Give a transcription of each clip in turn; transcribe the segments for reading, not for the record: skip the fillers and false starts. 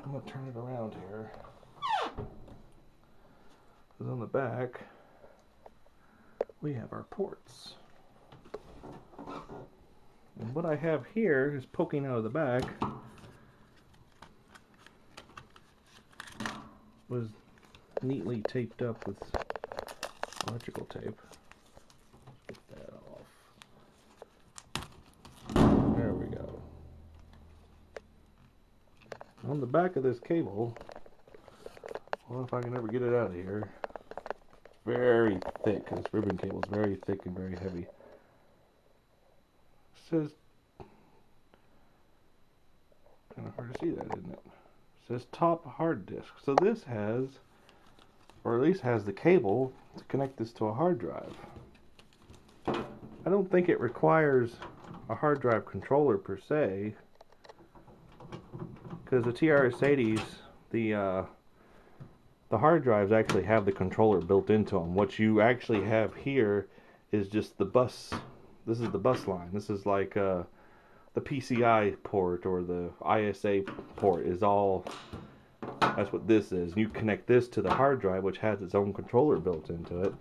I'm going to turn it around here. Because on the back, we have our ports. And what I have here is poking out of the back was neatly taped up with electrical tape. Get that off. There we go. On the back of this cable, well, if I can ever get it out of here, very thick. This ribbon cable is very thick and very heavy. It says, kind of hard to see that, isn't it? It says top hard disk. So this has, or at least has the cable to connect this to a hard drive. I don't think it requires a hard drive controller per se, because the TRS-80s, the hard drives actually have the controller built into them. What you actually have here is just the bus. This is the bus line. This is like the PCI port or the ISA port is all. That's what this is. You connect this to the hard drive, which has its own controller built into it,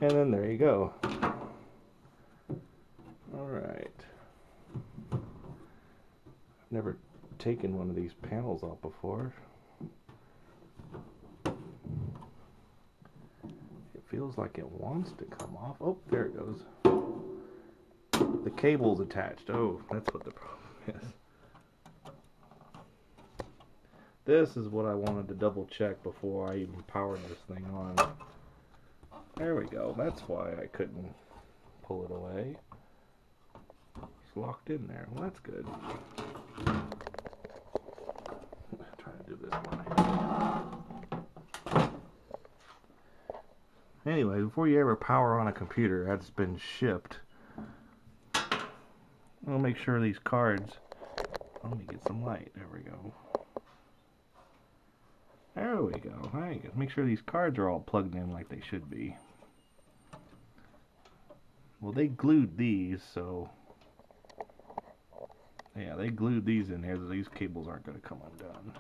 and then there you go. All right. I've never taken one of these panels off before. It feels like it wants to come off. Oh, there it goes. The cable's attached. Oh, that's what the problem is. This is what I wanted to double check before I even powered this thing on. There we go. That's why I couldn't pull it away. It's locked in there. Well, that's good. Try to do this one. Anyway, before you ever power on a computer that's been shipped, I'll make sure these cards. Let me get some light. There we go. There we go. Right. Make sure these cards are all plugged in like they should be. Well, they glued these, so yeah, they glued these in here, so these cables aren't going to come undone.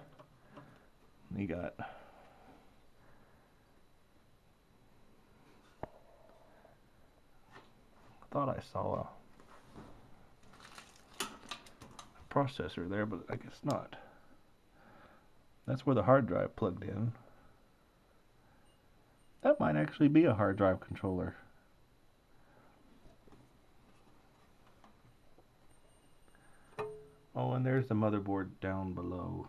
You got I thought I saw a processor there, but I guess not. That's where the hard drive plugged in. That might actually be a hard drive controller. Oh, and there's the motherboard down below.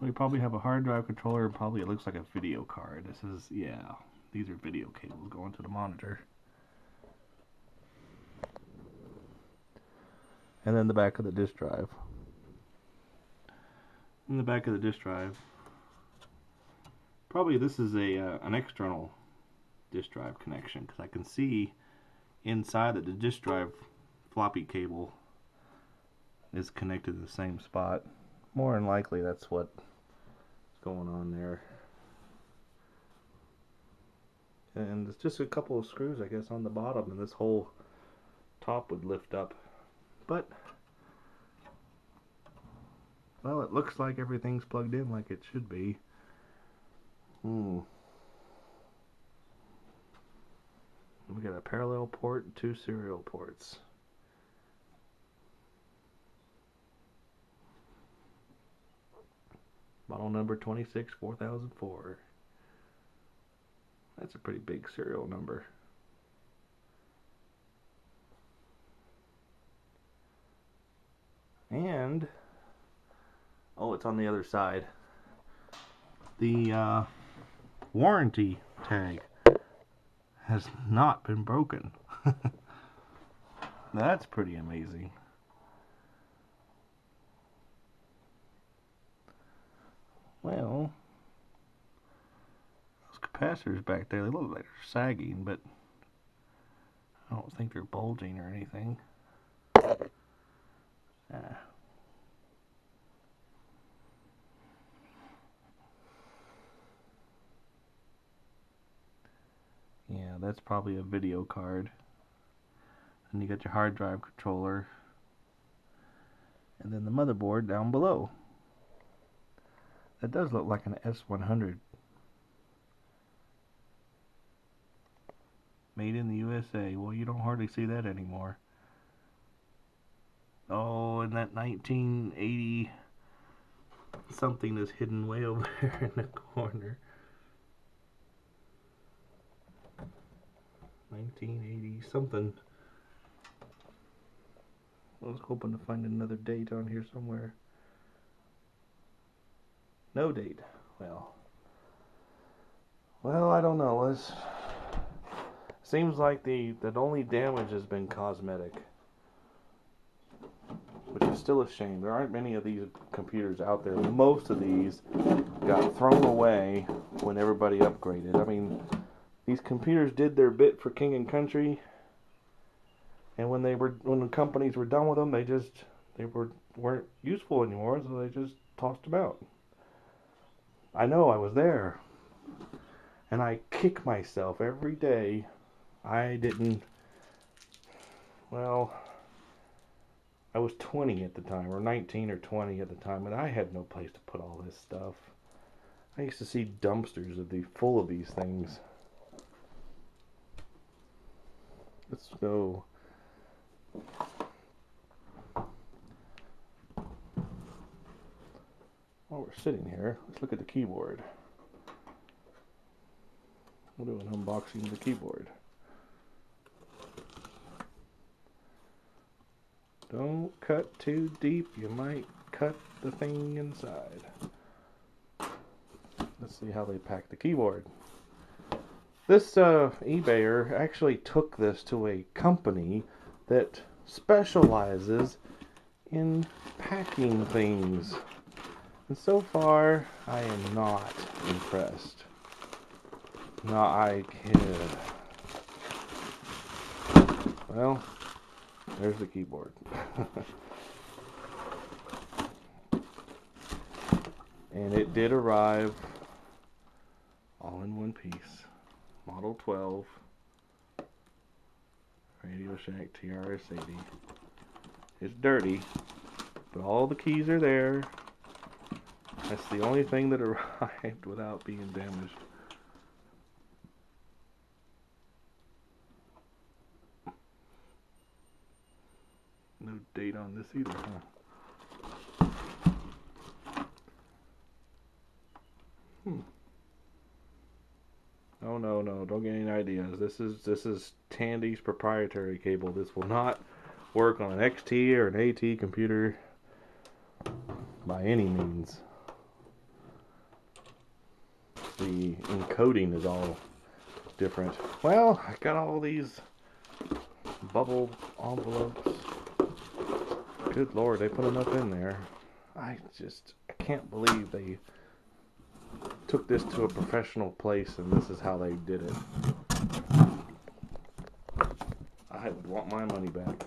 We probably have a hard drive controller, and probably it looks like a video card. This is, yeah, these are video cables going to the monitor. And then the back of the disk drive. In the back of the disk drive, probably this is a an external disk drive connection, because I can see inside that the disk drive floppy cable is connected to the same spot. More than likely that's what's going on there. And it's just a couple of screws, I guess, on the bottom, and this whole top would lift up. But well, it looks like everything's plugged in like it should be. We got a parallel port and 2 serial ports. Model number 264004. That's a pretty big serial number. And oh, it's on the other side. The warranty tag has not been broken. That's pretty amazing. Well, those capacitors back there, they look like they're sagging, but I don't think they're bulging or anything. Yeah, that's probably a video card. And you got your hard drive controller. And then the motherboard down below. That does look like an S100. Made in the USA. Well, you don't hardly see that anymore. Oh, and that 1980 something is hidden way over there in the corner. 1980 something. I was hoping to find another date on here somewhere. No date. Well, I don't know. Seems like the only damage has been cosmetic, which is still a shame. There aren't many of these computers out there. Most of these got thrown away when everybody upgraded. I mean, these computers did their bit for king and country, and when the companies were done with them, they weren't useful anymore, so they just tossed them out. I know, I was there, and I kick myself every day. I was 20 at the time, or 19 or 20 at the time, and I had no place to put all this stuff. I used to see dumpsters full of these things. Let's go. While we're sitting here, let's look at the keyboard. We'll do an unboxing of the keyboard. Don't cut too deep, you might cut the thing inside. Let's see how they pack the keyboard. This eBayer actually took this to a company that specializes in packing things. And so far, I am not impressed. No, I kid. Well, there's the keyboard. And it did arrive all in one piece. Model 12 Radio Shack TRS-80. It's dirty, but all the keys are there. That's the only thing that arrived without being damaged. No date on this either, huh? Oh no, don't get any ideas. This is Tandy's proprietary cable. This will not work on an XT or an AT computer by any means. The encoding is all different. Well, I got all these bubble envelopes. Good Lord, they put enough in there. I can't believe they took this to a professional place and this is how they did it. I would want my money back.